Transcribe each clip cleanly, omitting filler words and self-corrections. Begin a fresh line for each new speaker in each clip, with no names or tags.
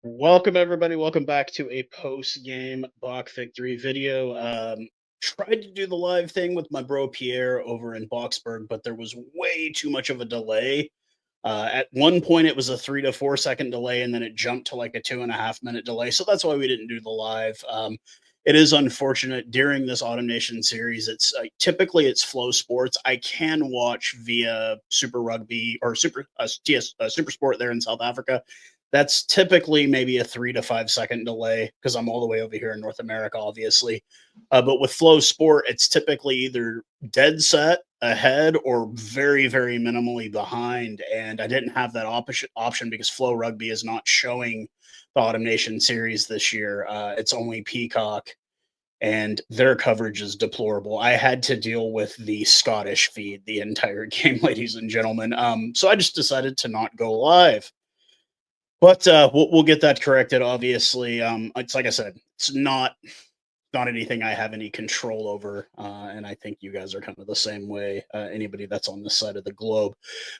Welcome everybody. Welcome back to a post-game Bach victory video. Tried to do the live thing with my bro Pierre over in Boxburg, but there was way too much of a delay. At one point, it was a 3 to 4 second delay, and then it jumped to like a 2.5 minute delay. So that's why we didn't do the live. It is unfortunate during this Autumn Nation series. It's typically it's Flow Sports. I can watch via Super Rugby or Super Sport there in South Africa. That's typically maybe a 3 to 5 second delay because I'm all the way over here in North America, obviously. But with Flow Sport, it's typically either dead set ahead or very, very minimally behind. And I didn't have that option because Flow Rugby is not showing the Autumn Nation series this year. It's only Peacock, and their coverage is deplorable. I had to deal with the Scottish feed the entire game, ladies and gentlemen. So I just decided to not go live. But we'll get that corrected. Obviously, it's like I said, it's not anything I have any control over, and I think you guys are kind of the same way. Anybody that's on this side of the globe,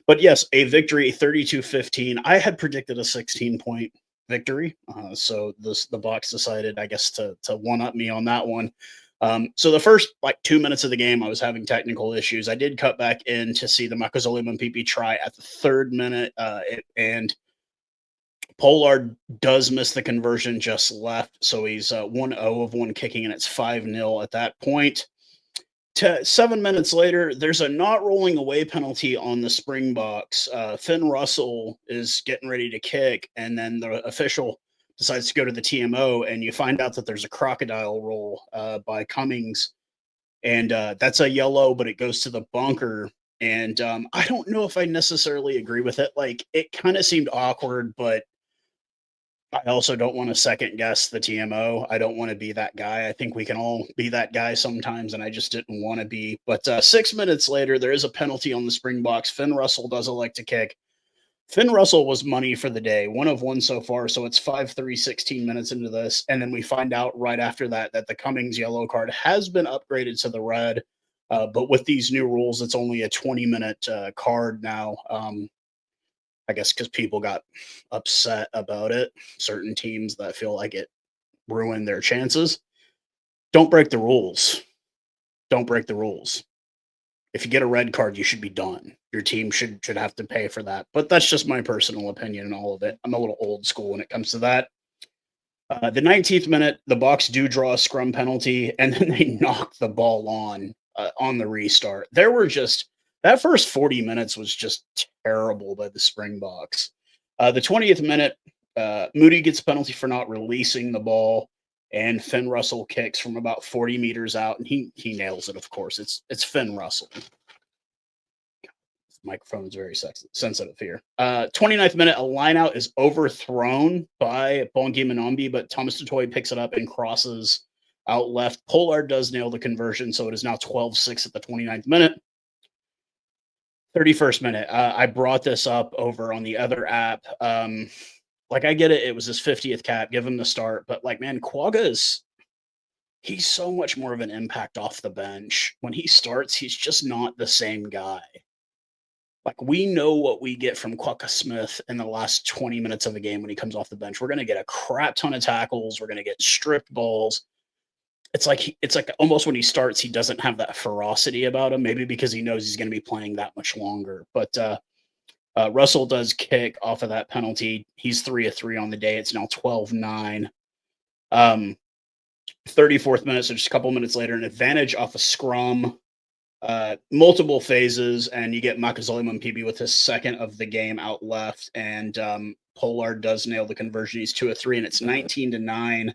but yes, a victory, 32-15. I had predicted a 16-point victory, so the box decided, I guess, to one up me on that one. So the first like 2 minutes of the game, I was having technical issues. I did cut back in to see the Makazole Mpipi try at the 3rd minute, and Pollard does miss the conversion just left, so he's 1-0 of 1 kicking, and it's 5-0 at that point. 7 minutes later, there's a not rolling away penalty on the Springboks. Finn Russell is getting ready to kick, and then the official decides to go to the TMO, and you find out that there's a crocodile roll by Cummings, and that's a yellow, but it goes to the bunker. And I don't know if I necessarily agree with it. Like, it kind of seemed awkward, but I also don't want to second guess the TMO. I don't want to be that guy. I think we can all be that guy sometimes, and I just didn't want to be. But 6 minutes later, there is a penalty on the Springboks. Finn Russell does elect to kick. Finn Russell was money for the day, 1 of 1 so far. So it's 5-3, 16 minutes into this. And then we find out right after that the Cummings yellow card has been upgraded to the red. But with these new rules, it's only a 20-minute card now. I guess because people got upset about it. Certain teams that feel like it ruined their chances. Don't break the rules. Don't break the rules. If you get a red card, you should be done. Your team should have to pay for that. But that's just my personal opinion in all of it. I'm a little old school when it comes to that. The 19th minute, the Bucks do draw a scrum penalty, and then they knock the ball on the restart. There were just that first 40 minutes was just terrible by the Springboks. The 20th minute, Moody gets a penalty for not releasing the ball, and Finn Russell kicks from about 40 meters out, and he nails it. Of course, it's Finn Russell. Microphone is very sensitive here. 29th minute, a lineout is overthrown by Bongi Manombi, but Thomas Tutoy picks it up and crosses out left. Pollard does nail the conversion, so it is now 12-6 at the 29th minute. 31st minute, I brought this up over on the other app. Like, I get it. It was his 50th cap. Give him the start. But, like, man, he's so much more of an impact off the bench. When he starts, he's just not the same guy. Like, we know what we get from Quokka Smith in the last 20 minutes of a game when he comes off the bench. We're going to get a crap ton of tackles. We're going to get stripped balls. It's like almost when he starts, he doesn't have that ferocity about him, maybe because he knows he's going to be playing that much longer. But Russell does kick off of that penalty. He's 3 of 3 on the day. It's now 12-9. 34th minute, so just a couple minutes later, an advantage off a scrum. Multiple phases, and you get Makazole Mpipi with his second of the game out left, and Pollard does nail the conversion. He's 2 of 3, and it's 19-9.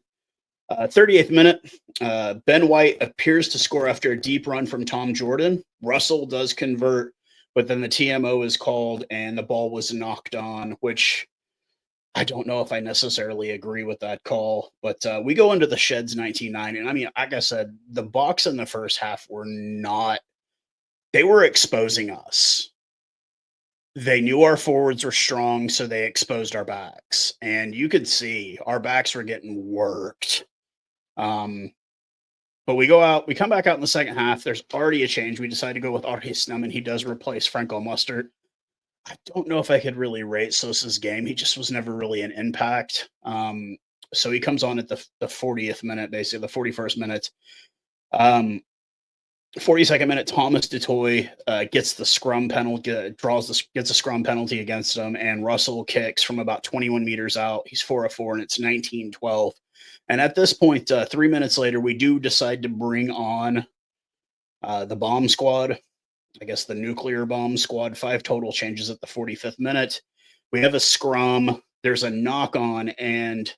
38th minute, Ben White appears to score after a deep run from Tom Jordan. Russell does convert, but then the TMO is called, and the ball was knocked on, which I don't know if I necessarily agree with that call. But we go into the Sheds 19-9, and I mean, like I said, the Bucks in the first half were not. They were exposing us. They knew our forwards were strong, so they exposed our backs. And you could see our backs were getting worked. But we come back out in the second half. There's already a change. We decide to go with Arhe Sneman. He does replace Franco Mustard. I don't know if I could really rate Sosa's game. He just was never really an impact. So he comes on at the 40th minute, basically the 41st minute. Um, 42nd minute, Thomas Dutoy gets the scrum penalty, gets a scrum penalty against him, and Russell kicks from about 21 meters out. He's 4 of 4, and it's 19-12. And at this point, 3 minutes later, we do decide to bring on the bomb squad. I guess the nuclear bomb squad. 5 total changes at the 45th minute. We have a scrum. There's a knock on, and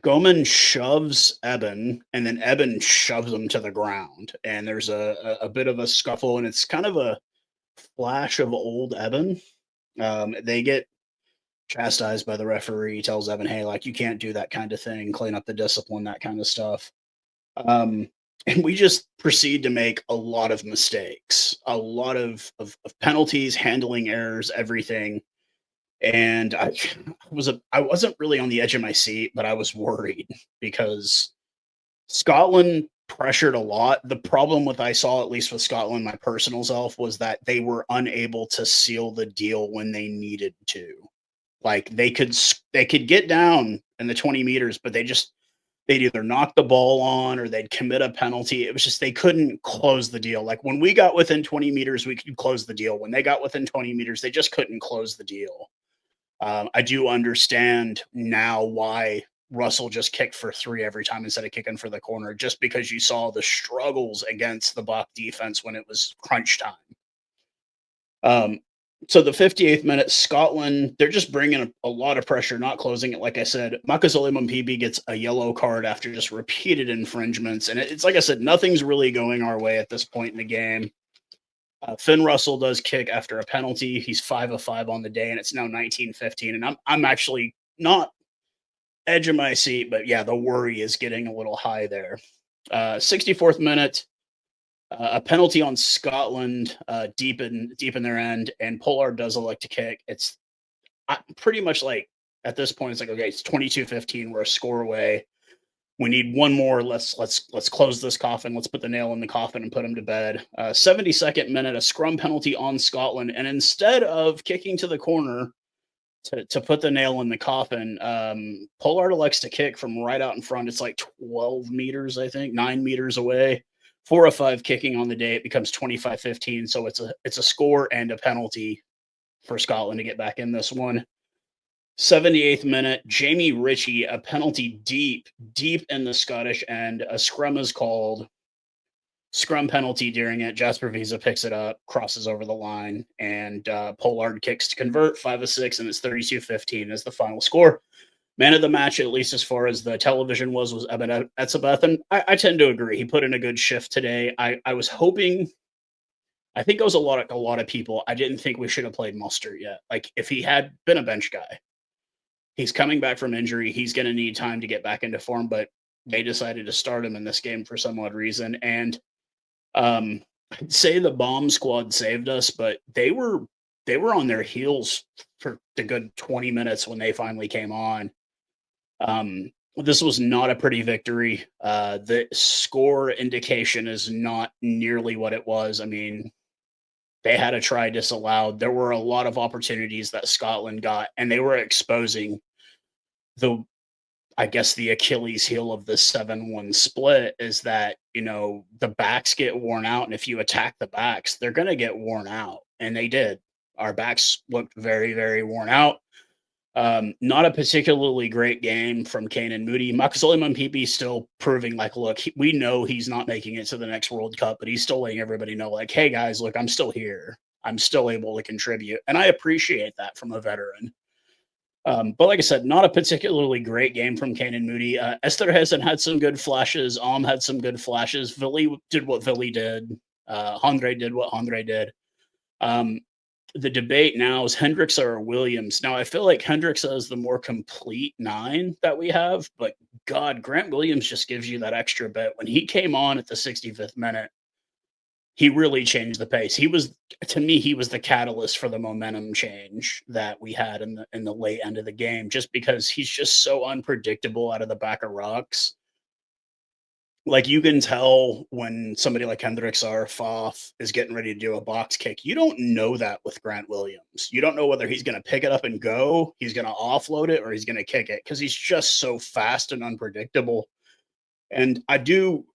Goman shoves Eben, and then Eben shoves him to the ground. And there's a bit of a scuffle, and it's kind of a flash of old Eben. They get chastised by the referee. He tells Eben, hey, like, you can't do that kind of thing, clean up the discipline, that kind of stuff. Um, and we just proceed to make a lot of mistakes, a lot of penalties, handling errors, everything. And I wasn't really on the edge of my seat, but I was worried because Scotland pressured a lot. The problem with I saw, at least with Scotland, my personal self, was that they were unable to seal the deal when they needed to. Like they could get down in the 20 meters, but they'd either knock the ball on or they'd commit a penalty. It was just they couldn't close the deal. Like when we got within 20 meters, we could close the deal. When they got within 20 meters, they just couldn't close the deal. I do understand now why Russell just kicked for 3 every time instead of kicking for the corner, just because you saw the struggles against the Buck defense when it was crunch time. So the 58th minute, Scotland, they're just bringing a lot of pressure, not closing it. Like I said, Makazole Mumpibi gets a yellow card after just repeated infringements. And it's like I said, nothing's really going our way at this point in the game. Finn Russell does kick after a penalty. He's 5 of 5 on the day, and it's now 19-15. And I'm actually not edge of my seat, but yeah, the worry is getting a little high there. 64th minute, a penalty on Scotland deep in their end, and Pollard does elect to kick. It's pretty much like at this point, it's like, okay, it's 22-15. We're a score away. We need one more. Let's close this coffin. Let's put the nail in the coffin and put him to bed. 72nd minute, a scrum penalty on Scotland, and instead of kicking to the corner to put the nail in the coffin, Pollard elects to kick from right out in front. It's like 12 meters, I think, 9 meters away. 4 of 5 kicking on the day. It becomes 25-15. So it's a score and a penalty for Scotland to get back in this one. 78th minute, Jamie Ritchie, a penalty deep in the Scottish end. A scrum is called. Scrum penalty during it. Jasper Visa picks it up, crosses over the line, and Pollard kicks to convert. 5 of 6, and it's 32-15 as the final score. Man of the match, at least as far as the television was Eben Etzebeth, and I tend to agree. He put in a good shift today. I was hoping. I think it was a lot of people. I didn't think we should have played Mustard yet. Like if he had been a bench guy. He's coming back from injury. He's going to need time to get back into form, but they decided to start him in this game for some odd reason. And I'd say the bomb squad saved us, but they were on their heels for the good 20 minutes when they finally came on. This was not a pretty victory. The score indication is not nearly what it was. I mean, they had a try disallowed. There were a lot of opportunities that Scotland got, and they were exposing I guess the Achilles heel of the 7-1 split is that, the backs get worn out. And if you attack the backs, they're going to get worn out. And they did. Our backs looked very, very worn out. Not a particularly great game from Kanan Moody. Makazole Mumpibi still proving like, look, we know he's not making it to the next World Cup, but he's still letting everybody know, like, hey guys, look, I'm still here. I'm still able to contribute. And I appreciate that from a veteran. But like I said, not a particularly great game from Kanan Moody. Esterhuizen had some good flashes. Had some good flashes. Vili did what Vili did. Andre did what Andre did. The debate now is Hendricks or Williams. Now, I feel like Hendricks is the more complete 9 that we have, but God, Grant Williams just gives you that extra bit. When he came on at the 65th minute, he really changed the pace. He was the catalyst for the momentum change that we had in the late end of the game, just because he's just so unpredictable out of the back of rocks. Like, you can tell when somebody like Hendricks or Faf is getting ready to do a box kick. You don't know that with Grant Williams. You don't know whether he's gonna pick it up and go, he's gonna offload it, or he's gonna kick it because he's just so fast and unpredictable. And I do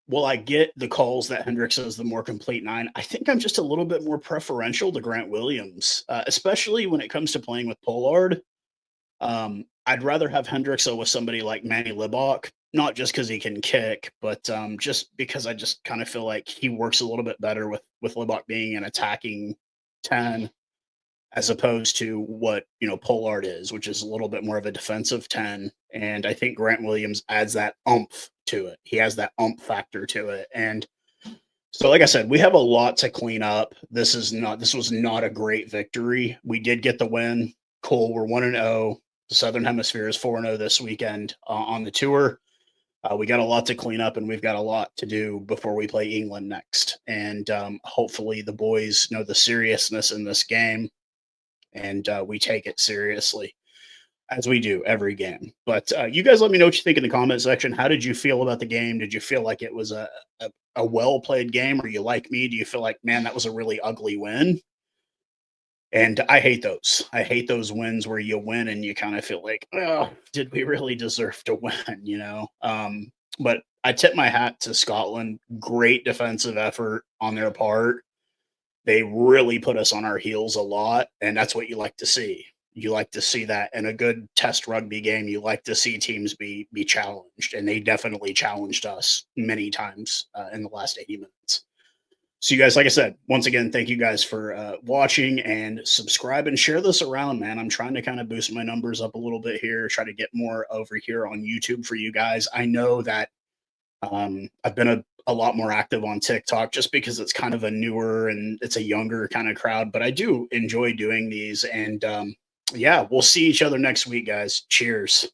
Well, I get the calls that Hendricks is the more complete nine. I think I'm just a little bit more preferential to Grant Williams, especially when it comes to playing with Pollard. I'd rather have Hendrickson with somebody like Manny Libok, not just because he can kick, but just because I just kind of feel like he works a little bit better with Libok being an attacking 10 as opposed to what Pollard is, which is a little bit more of a defensive 10. And I think Grant Williams adds that oomph to it. He has that oomph factor to it. And so, like I said, we have a lot to clean up. This was not a great victory. We did get the win. Cool. We're 1-0. The Southern Hemisphere is 4-0 this weekend on the tour. We got a lot to clean up, and we've got a lot to do before we play England next. And hopefully, the boys know the seriousness in this game, and we take it seriously as we do every game. But you guys let me know what you think in the comment section. How did you feel about the game? Did you feel like it was a well played game, or you like me? Do you feel like, man, that was a really ugly win? And I hate those. I hate those wins where you win and you kind of feel like, oh, did we really deserve to win? But I tip my hat to Scotland. Great defensive effort on their part. They really put us on our heels a lot, and that's what you like to see. You like to see that in a good test rugby game. You like to see teams be challenged, and they definitely challenged us many times in the last 80 minutes. So, you guys, like I said, once again, thank you guys for watching, and subscribe and share this around, man. I'm trying to kind of boost my numbers up a little bit here, try to get more over here on YouTube for you guys. I know that I've been a lot more active on TikTok just because it's kind of a newer and it's a younger kind of crowd, but I do enjoy doing these. And yeah, we'll see each other next week, guys. Cheers.